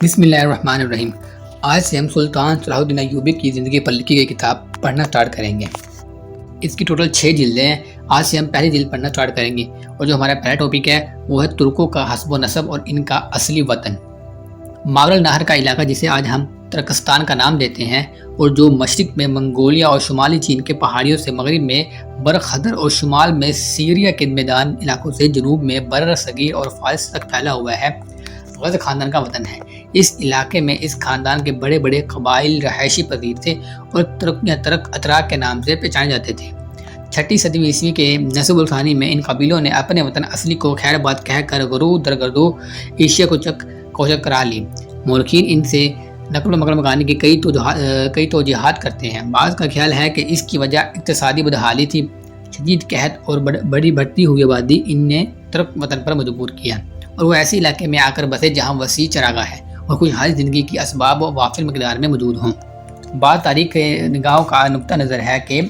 بسم اللہ الرحمن الرحیم۔ آج سے ہم سلطان صلاح الدین ایوبی کی زندگی پر لکھی گئی کتاب پڑھنا سٹارٹ کریں گے۔ اس کی ٹوٹل 6 جلدیں ہیں۔ آج سے ہم پہلی جلد پڑھنا سٹارٹ کریں گے، اور جو ہمارا پہلا ٹاپک ہے وہ ہے ترکوں کا حسب و نسب اور ان کا اصلی وطن۔ ماوراء النہر کا علاقہ جسے آج ہم ترکستان کا نام دیتے ہیں، اور جو مشرق میں منگولیا اور شمالی چین کے پہاڑیوں سے مغرب میں برخدر اور شمال میں سیریا کے میدان علاقوں سے جنوب میں بر صغیر اور فارس تک پھیلا ہوا ہے، غز خاندان کا وطن ہے۔ اس علاقے میں اس خاندان کے بڑے بڑے قبائل رہائشی پذیر تھے اور ترک یا ترک اتراک کے نام سے پہچانے جاتے تھے۔ 6 صدی عیسوی کے نصب الثانی میں ان قبیلوں نے اپنے وطن اصلی کو خیر آباد کہہ کر غرو درگردو ایشیا کو کوچک کرا لی۔ مورخین ان سے نقل و مکان مکانی کی کئی توجیحات کرتے ہیں۔ بعض کا خیال ہے کہ اس کی وجہ اقتصادی بدحالی تھی۔ شدید قحط اور بڑی بڑھتی ہوئی آبادی ان نے ترک وطن پر مجبور کیا، اور وہ ایسے علاقے میں آ کر بسے جہاں وسیع چراگاہ ہے اور خوشحال زندگی کی اسباب وافر مقدار میں موجود ہوں۔ بعض تاریخ نگاہوں کا نقطہ نظر ہے کہ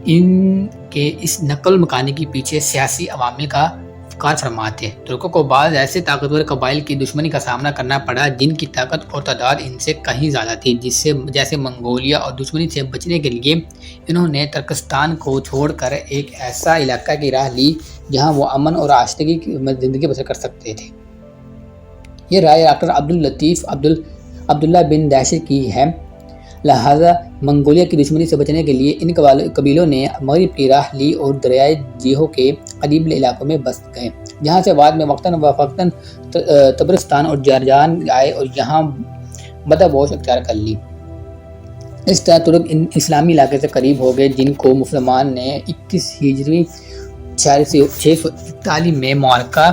ان کے اس نقل مکانی کے پیچھے سیاسی عوامل کا کار فرما تھے۔ ترکوں کو بعض ایسے طاقتور قبائل کی دشمنی کا سامنا کرنا پڑا جن کی طاقت اور تعداد ان سے کہیں زیادہ تھی، جیسے منگولیا، اور دشمنی سے بچنے کے لیے انہوں نے ترکستان کو چھوڑ کر ایک ایسا علاقہ کی راہ لی جہاں وہ امن اور آشفتگی کی زندگی بسر کر سکتے تھے۔ یہ رائے ڈاکٹر عبداللطیف عبداللہ بن دہشت کی ہے۔ لہذا منگولیا کی دشمنی سے بچنے کے لیے ان قبیلوں نے مغرب کی راہ لی اور دریائے جیہو کے قریب علاقوں میں بس گئے، جہاں سے بعد میں وقتاً فوقتاً تبرستان اور جرجان آئے اور یہاں بدابوش اختیار کر لی۔ اس طرح ترک اسلامی علاقے سے قریب ہو گئے، جن کو مسلمان نے 21 ہجری 641 میں معرکہ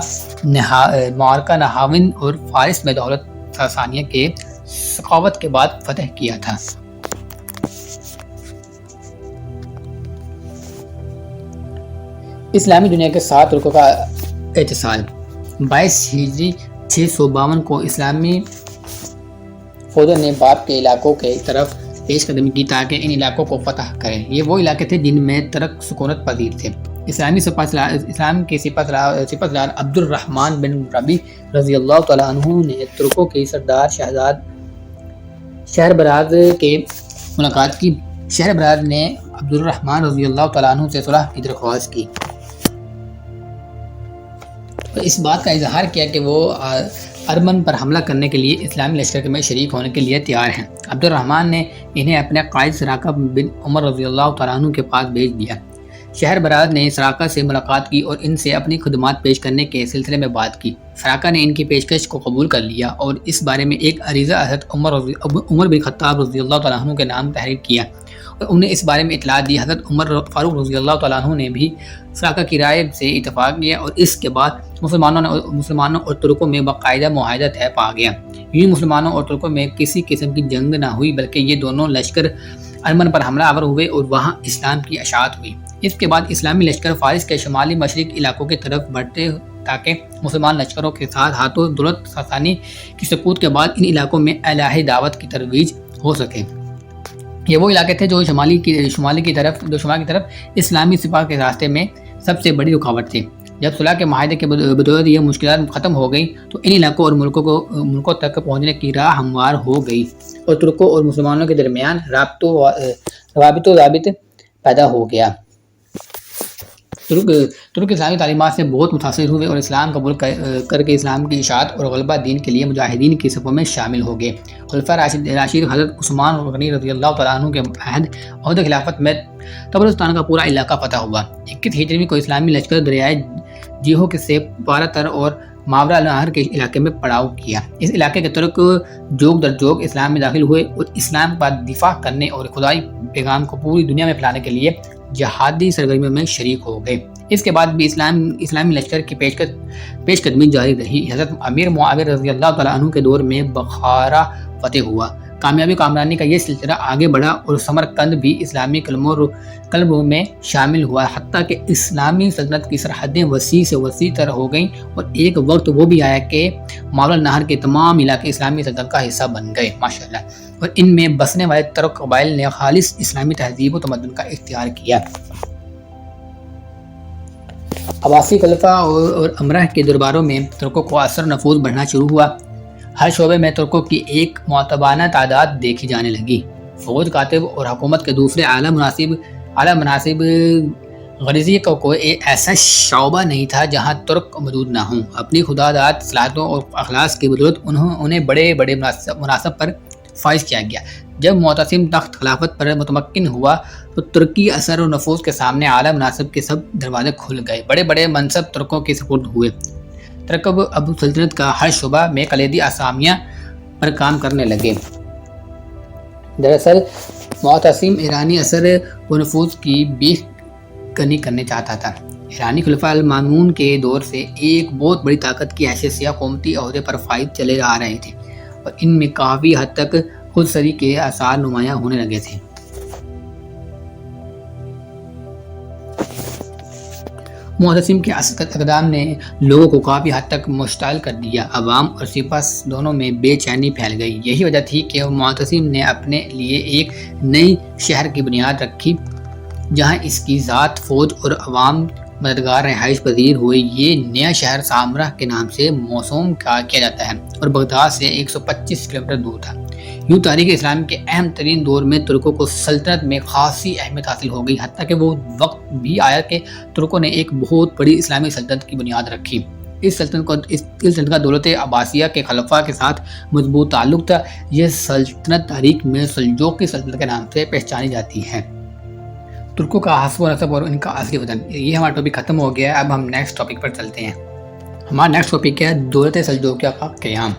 نہاون اور فارس میں دولت ساسانیہ کے سخاوت کے بعد فتح کیا تھا۔ اسلامی دنیا کے ساتھ ترکوں کا اتصال 22 ہجری 652 کو اسلامی فوجوں نے باب کے علاقوں کے طرف پیش قدمی کی تاکہ ان علاقوں کو فتح کریں۔ یہ وہ علاقے تھے جن میں ترک سکونت پذیر تھے۔ اسلام کے سپہ سالار عبد الرحمن بن ربیع رضی اللہ تعالیٰ عنہ نے ترکوں کے سردار شہربراز کے ملاقات کی۔ شہربراز نے عبد الرحمن رضی اللہ تعالیٰ عنہ سے صلح کی درخواست کی اور اس بات کا اظہار کیا کہ وہ ارمن پر حملہ کرنے کے لیے اسلامی لشکر میں شریک ہونے کے لیے تیار ہیں۔ عبد الرحمن نے انہیں اپنے قائد سراقہ بن عمر رضی اللہ تعالیٰ عنہ کے پاس بھیج دیا۔ شہربراز نے سراقہ سے ملاقات کی اور ان سے اپنی خدمات پیش کرنے کے سلسلے میں بات کی۔ سراقہ نے ان کی پیشکش کو قبول کر لیا اور اس بارے میں ایک عریضہ حضرت عمر بن خطاب رضی اللہ تعالیٰ عنہ کے نام تحریر کیا اور انہیں اس بارے میں اطلاع دی۔ حضرت عمر فاروق رضی اللہ تعالیٰ عنہ نے بھی سراقہ کی رائے سے اتفاق کیا اور اس کے بعد مسلمانوں اور ترکوں میں باقاعدہ معاہدہ طے پا گیا۔ یوں مسلمانوں اور ترکوں میں کسی قسم کی جنگ نہ ہوئی، بلکہ یہ دونوں لشکر ارمن پر حملہ آور ہوئے اور وہاں اسلام کی اشاعت ہوئی۔ اس کے بعد اسلامی لشکر فارس کے شمالی مشرق علاقوں کی طرف بڑھتے تاکہ مسلمان لشکروں کے ساتھ ہاتھوں دولت ساسانی کی سقوط کے بعد ان علاقوں میں الہی دعوت کی ترویج ہو سکے۔ یہ وہ علاقے تھے جو شمالی کی طرف اسلامی سپاہ کے راستے میں سب سے بڑی رکاوٹ تھے۔ جب صلح کے معاہدے کے بدولت یہ مشکلات ختم ہو گئی تو ان علاقوں اور ملکوں تک پہنچنے کی راہ ہموار ہو گئی اور ترکوں اور مسلمانوں کے درمیان روابط و ضابط پیدا ہو گیا۔ ترک اسلامی تعلیمات سے بہت متاثر ہوئے اور اسلام قبول کر کے اسلام کی اشاعت اور غلبہ دین کے لیے مجاہدین کی صفوں میں شامل ہو گئے۔ خلفائے راشد حضرت عثمان غنی رضی اللہ تعالیٰ عنہ کے عہد خلافت میں تبرستان کا پورا علاقہ فتح ہوا۔ 21 ہجری کو اسلامی لشکر دریائے جیہو سے پارہ تر اور ماوراء النہر کے علاقے میں پڑاؤ کیا۔ اس علاقے کے ترک جوگ در جوگ اسلام میں داخل ہوئے اور اسلام کا دفاع کرنے اور خدائی پیغام کو پوری دنیا میں پھیلانے کے لیے جہادی سرگرمیوں میں شریک ہو گئے۔ اس کے بعد بھی اسلامی لشکر کی پیش قدمی جاری رہی۔ حضرت امیر معاویہ رضی اللہ تعالیٰ عنہ کے دور میں بخارا فتح ہوا۔ کامرانی کا یہ سلسلہ آگے بڑھا اور سمرقند بھی اسلامی قلمرو میں شامل ہوا، حتیٰ کہ اسلامی سلطنت کی سرحدیں وسیع سے وسیع تر ہو گئیں اور ایک وقت وہ بھی آیا کہ ماوراء النہر کے تمام علاقے اسلامی سلطنت کا حصہ بن گئے ماشاءاللہ، اور ان میں بسنے والے ترک قبائل نے خالص اسلامی تہذیب و تمدن کا اختیار کیا۔ عباسی خلفاء اور امراء کے درباروں میں ترکوں کو اثر نفوذ بڑھنا شروع ہوا۔ ہر شعبے میں ترکوں کی ایک معتبانہ تعداد دیکھی جانے لگی۔ فوج، کاتب اور حکومت کے دوسرے اعلیٰ مناصب غرضی کا کوئی ایسا شعبہ نہیں تھا جہاں ترک موجود نہ ہوں۔ اپنی خداداد صلاحیتوں اور اخلاص کی بدولت انہیں بڑے بڑے مناصب پر فائز کیا گیا۔ جب معتصم تخت خلافت پر متمکن ہوا تو ترکی اثر و نفوذ کے سامنے اعلیٰ مناصب کے سب دروازے کھل گئے۔ بڑے بڑے منصب ترکوں کے سپرد ہوئے۔ ترکب اب سلطنت کا ہر شعبہ میں کلیدی اسامیہ پر کام کرنے لگے۔ دراصل معتصم ایرانی اثر و نفوذ کی بیخ کنی کرنے چاہتا تھا۔ ایرانی خلفاء المامون کے دور سے ایک بہت بڑی طاقت کی حیثیت سے حکومتی عہدے پر فائز چلے آ رہے تھے اور ان میں کافی حد تک خود سری کے آثار نمایاں ہونے لگے تھے۔ معتصم کے اقدام نے لوگوں کو کافی حد تک مشتعل کر دیا۔ عوام اور سپاہ دونوں میں بے چینی پھیل گئی۔ یہی وجہ تھی کہ معتصم نے اپنے لیے ایک نئی شہر کی بنیاد رکھی جہاں اس کی ذات، فوج اور عوام مددگار رہائش پذیر ہوئے۔ یہ نیا شہر سامرہ کے نام سے موسوم کیا جاتا ہے اور بغداد سے 125 کلومیٹر دور تھا۔ یوں تاریخ اسلام کے اہم ترین دور میں ترکوں کو سلطنت میں خاصی اہمیت حاصل ہو گئی، حتیٰ کہ وہ وقت بھی آیا کہ ترکوں نے ایک بہت بڑی اسلامی سلطنت کی بنیاد رکھی۔ اس سلطنت کا دولت عباسیہ کے خلفاء کے ساتھ مضبوط تعلق تھا۔ یہ سلطنت تاریخ میں سلجوقی سلطنت کے نام سے پہچانی جاتی ہے۔ ترکوں کا حسب و نسب اور ان کا اصلی وطن۔ یہ ہمارا ٹاپک ختم ہو گیا ہے۔ اب ہم نیکسٹ ٹاپک پر چلتے ہیں۔ ہمارا نیکسٹ ٹاپک ہے دولت سلجوقیہ کا قیام۔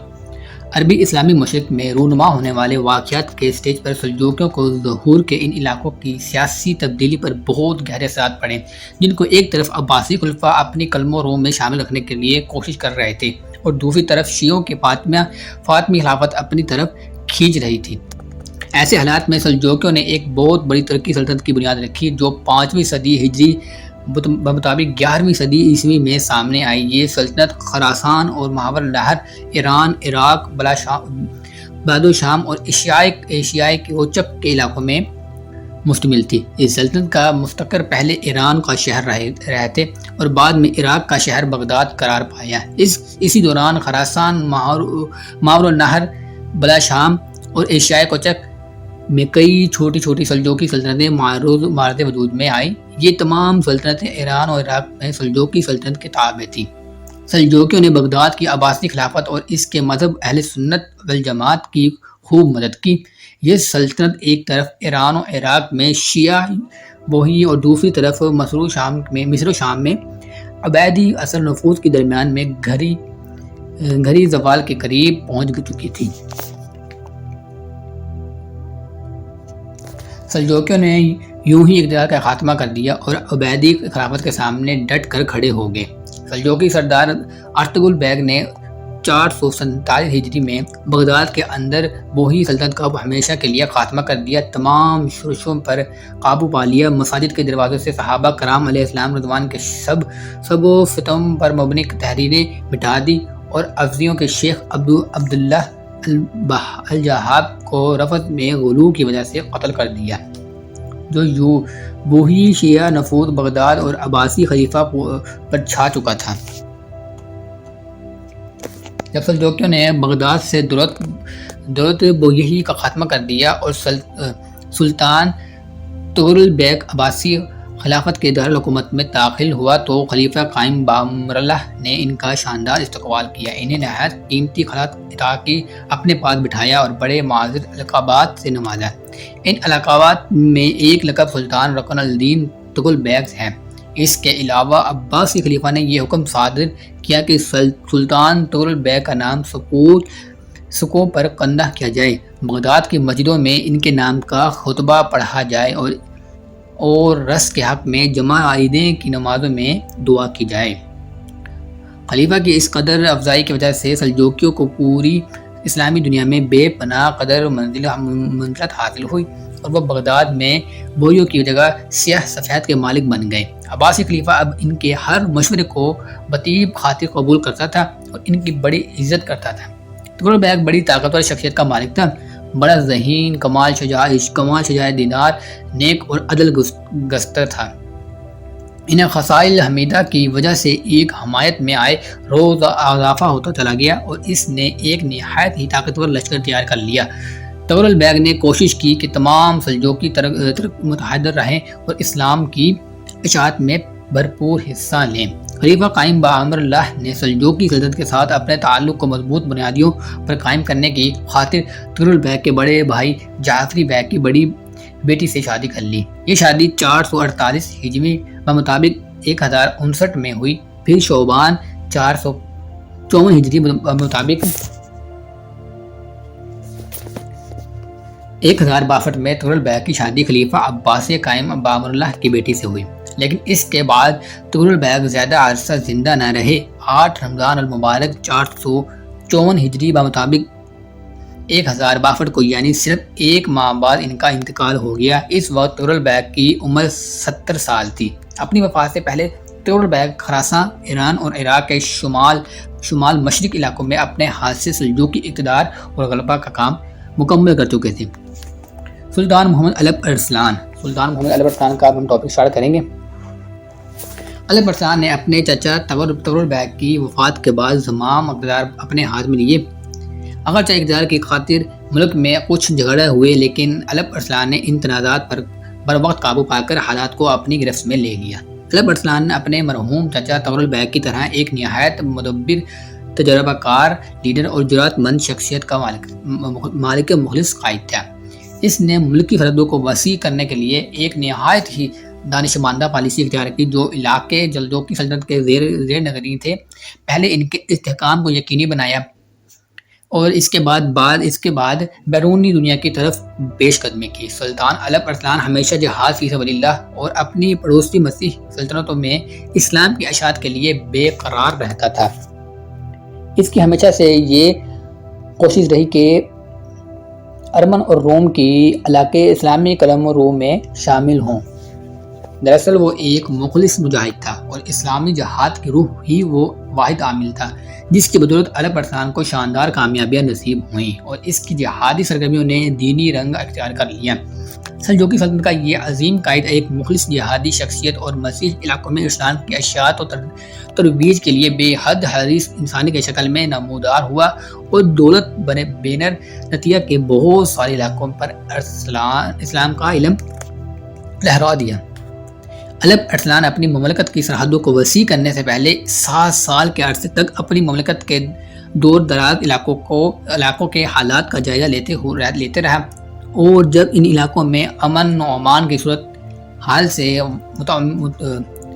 عربی اسلامی مشرق میں رونما ہونے والے واقعات کے سٹیج پر سلجوقیوں کو ظہور کے ان علاقوں کی سیاسی تبدیلی پر بہت گہرے اثرات پڑے، جن کو ایک طرف عباسی خلفاء اپنی قلم و روم میں شامل رکھنے کے لیے کوشش کر رہے تھے اور دوسری طرف شیعوں کی فاطمی خلافت اپنی طرف کھینچ رہی تھی۔ ایسے حالات میں سلجوقیوں نے ایک بہت بڑی ترکی سلطنت کی بنیاد رکھی جو 5ویں صدی ہجری بمطابق 11ویں صدی عیسوی میں سامنے آئی۔ یہ سلطنت خراسان اور محور نہر، ایران، عراق، بلاد و شام اور ایشیائی کے اوچک کے علاقوں میں مشتمل تھی۔ اس سلطنت کا مستقر پہلے ایران کا شہر رہے تھے اور بعد میں عراق کا شہر بغداد قرار پایا۔ اسی دوران خراسان، محور النہر، بلاد شام اور ایشیائی کوچک میں کئی چھوٹی چھوٹی سلجوقی سلطنتیں معرض وجود میں آئیں۔ یہ تمام سلطنتیں ایران اور عراق میں سلجوقی سلطنت کے تابع تھیں۔ سلجوقیوں نے بغداد کی عباسی خلافت اور اس کے مذہب اہل سنت والجماعت کی خوب مدد کی۔ یہ سلطنت ایک طرف ایران و عراق میں شیعہ بوہی اور دوسری طرف مصر و شام میں عبیدی اثر نفوذ کے درمیان میں گھری زوال کے قریب پہنچ چکی تھی۔ سلجوقیوں نے یوں ہی اقتدار کا خاتمہ کر دیا اور عبیدی خلافت کے سامنے ڈٹ کر کھڑے ہو گئے۔ سلجوقی سردار ارطغرل بیگ نے 447 ہجری میں بغداد کے اندر بوہی سلطنت کا ہمیشہ کے لیے خاتمہ کر دیا، تمام شورشوں پر قابو پا لیا، مساجد کے دروازوں سے صحابہ کرام علیہ السلام رضوان کے سب و فتم پر مبنی تحریریں مٹا دی اور افزیوں کے شیخ عبداللہ الجہاب کو رفض میں غلو کی وجہ سے قتل کر دیا، جو بوہی شیعہ نفوذ بغداد اور عباسی خلیفہ پر چھا چکا تھا۔ جب سلجوقیوں نے بغداد سے دولت بویہی کا خاتمہ کر دیا اور سلطان طغرل بیگ عباسی خلافت کے دارالحکومت میں داخل ہوا تو خلیفہ قائم بامراللہ نے ان کا شاندار استقبال کیا، انہیں نہایت قیمتی خلعت عطا کی، اپنے پاس بٹھایا اور بڑے معزز القابات سے نوازا۔ ان القابات میں ایک لقب سلطان رکن الدین طغرل بیگ ہے۔ اس کے علاوہ عباسی خلیفہ نے یہ حکم صادر کیا کہ سلطان طغرل بیگ کا نام سکوں پر کندہ کیا جائے، بغداد کی مسجدوں میں ان کے نام کا خطبہ پڑھا جائے اور رس کے حق میں جمع عیدیں کی نمازوں میں دعا کی جائے۔ خلیفہ کی اس قدر افزائی کی وجہ سے سلجوقیوں کو پوری اسلامی دنیا میں بے پناہ قدر منزلت حاصل ہوئی اور وہ بغداد میں بوئیوں کی جگہ سیاہ سفید کے مالک بن گئے۔ عباسی خلیفہ اب ان کے ہر مشورے کو بطیب خاطر قبول کرتا تھا اور ان کی بڑی عزت کرتا تھا۔ طغرل بیگ بڑی طاقتور شخصیت کا مالک تھا، بڑا ذہین، کمال شجاع دیدار، نیک اور عدل گستر تھا۔ انہیں خصائل حمیدہ کی وجہ سے ایک حمایت میں آئے روز اضافہ ہوتا چلا گیا اور اس نے ایک نہایت ہی طاقتور لشکر تیار کر لیا۔ تغلل بیگ نے کوشش کی کہ تمام سلجوقی متحد رہیں اور اسلام کی اشاعت میں بھرپور حصہ لیں۔ خلیفہ قائم بامر اللہ نے سلجوقی سلطنت کے ساتھ اپنے تعلق کو مضبوط بنیادوں پر قائم کرنے کی خاطر تغلل بیگ کے بڑے بھائی جعفری بیگ کی بڑی بیٹی سے شادی کر لی۔ یہ شادی 448 ہجری بمطابق 1059 میں ہوئی۔ پھر شعبان 454 ہجری بمطابق 1062 میں تغلل بیگ کی شادی خلیفہ عباسی قائم بامر اللہ کی بیٹی سے ہوئی، لیکن اس کے بعد تغلل بیگ زیادہ عرصہ زندہ نہ رہے۔ 8 رمضان المبارک 454 ہجری بمطابق 1062 کو، یعنی صرف ایک ماہ بعد ان کا انتقال ہو گیا۔ اس وقت تغلل بیگ کی عمر 70 سال تھی۔ اپنی وفات سے پہلے تغلل بیگ خراساں، ایران اور عراق کے شمال مشرق علاقوں میں اپنے ہاتھ سے سلجوقی اقتدار اور غلبہ کا کام مکمل کر چکے تھے۔ سلطان محمد علب ارسلان کا ہم ٹاپک سٹارٹ کریں گے۔ علب ارسلان نے اپنے چچا تغلل بیگ کی وفات کے بعد زمام اقتدار اپنے ہاتھ میں لیے۔ اگرچہ اقتدار کی خاطر ملک میں کچھ جھگڑے ہوئے، لیکن علب ارسلان نے ان تنازعات پر بروقت قابو پا کر حالات کو اپنی گرفت میں لے لیا۔ علب ارسلان نے اپنے مرحوم چچا تغلل بیگ کی طرح ایک نہایت مدبر، تجربہ کار لیڈر اور جرأت مند شخصیت کا مالک مخلص قائد تھا۔ اس نے ملکی سرحدوں کو وسیع کرنے کے لیے ایک نہایت ہی دانشمندانہ پالیسی اختیار کی۔ جو علاقے جلجوقی سلطنت کے زیر نگرانی تھے، پہلے ان کے استحکام کو یقینی بنایا اور اس کے بعد بیرونی دنیا کی طرف پیش قدمی کی۔ سلطان علب ارسلان ہمیشہ جہاد فی سبیل اللہ اور اپنی پڑوسی مسیح سلطنتوں میں اسلام کی اشاعت کے لیے بے قرار رہتا تھا۔ اس کی ہمیشہ سے یہ کوشش رہی کہ ارمن اور روم کی علاقے اسلامی قلم رو میں شامل ہوں۔ دراصل وہ ایک مخلص مجاہد تھا اور اسلامی جہاد کی روح ہی وہ واحد عامل تھا جس کی بدولت علب ارسلان کو شاندار کامیابیاں نصیب ہوئیں اور اس کی جہادی سرگرمیوں نے دینی رنگ اختیار کر لیا۔ سلجوقی سلطنت کا یہ عظیم قائد ایک مخلص جہادی شخصیت اور مسیح علاقوں میں اسلام کی اشاعت اور ترویج کے لیے بے حد حریص انسانی کی شکل میں نمودار ہوا اور دولت بینر نتیہ کے بہت سارے علاقوں پر اسلام کا علم لہرا دیا۔ علب ارسلان اپنی مملکت کی سرحدوں کو وسیع کرنے سے پہلے 7 سال کے عرصے تک اپنی مملکت کے دور دراز علاقوں کے حالات کا جائزہ لیتے رہا اور جب ان علاقوں میں امن و امان کی صورت حال سے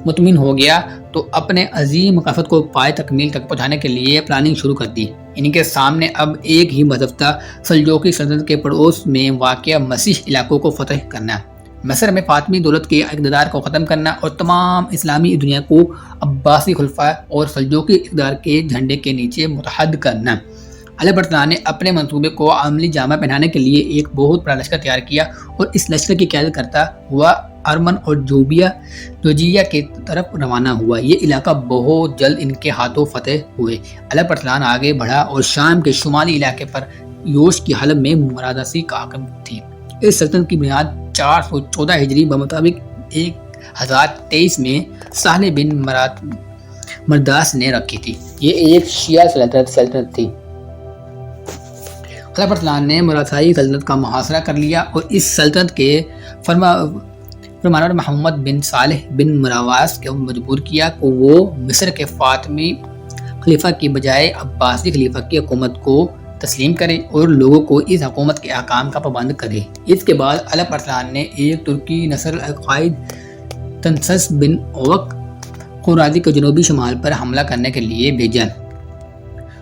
مطمئن ہو گیا تو اپنے عظیم مقاصد کو پائے تکمیل تک پہنچانے کے لیے پلاننگ شروع کر دی۔ ان کے سامنے اب ایک ہی مضبطہ سلجوقی سلطنت کے پڑوس میں واقع مسیح علاقوں کو فتح کرنا، مصر میں فاطمی دولت کے اقتدار کو ختم کرنا اور تمام اسلامی دنیا کو عباسی خلفاء اور سلجوقی اقتدار کے جھنڈے کے نیچے متحد کرنا۔ علب ارسلان نے اپنے منصوبے کو عملی جامہ پہنانے کے لیے ایک بہت بڑا لشکر تیار کیا اور اس لشکر کی قیادت کرتا ہوا ارمن اور جوجیہ کی طرف روانہ ہوا۔ یہ علاقہ بہت جلد ان کے ہاتھوں فتح ہوئے۔ علب ارسلان آگے بڑھا اور شام کے شمالی علاقے پر یوش کی حلب میں مرادسی کا حاکم تھی۔ اس سلطنت کی بنیاد 414 ہجری بمطابق 1023 میں سہل بن مرداس نے رکھی تھی۔ یہ ایک شیعہ سلطنت تھی۔ علب ارسلان نے مرادائی سلطنت کا محاصرہ کر لیا اور اس سلطنت کے فرمانروا محمد بن صالح بن مراواس کو مجبور کیا کہ وہ مصر کے فاطمی خلیفہ کی بجائے عباسی خلیفہ کی حکومت کو تسلیم کرے اور لوگوں کو اس حکومت کے احکام کا پابند کرے۔ اس کے بعد علب ارسلان نے ایک ترکی نسل قائد تنسس بن اوق خوارزمی کے جنوبی شمال پر حملہ کرنے کے لیے بھیجا۔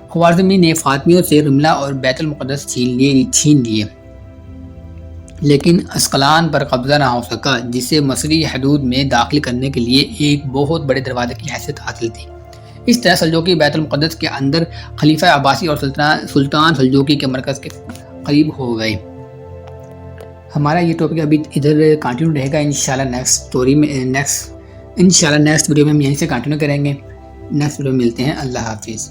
خوارزمی نے فاطمیوں سے رملہ اور بیت المقدس چھین لیے، لیکن اسقلان پر قبضہ نہ ہو سکا، جسے مصری حدود میں داخل کرنے کے لیے ایک بہت بڑے دروازے کی حیثیت حاصل تھی۔ اس طرح سلجوقی بیت المقدس کے اندر خلیفہ عباسی اور سلطان سلجوقی کے مرکز کے قریب ہو گئے۔ ہمارا یہ ٹاپک ابھی ادھر کنٹینیو رہے گا انشاءاللہ نیکسٹ ویڈیو میں ہم یہیں سے کنٹینیو کریں گے۔ نیکسٹ ویڈیو میں ملتے ہیں۔ اللہ حافظ۔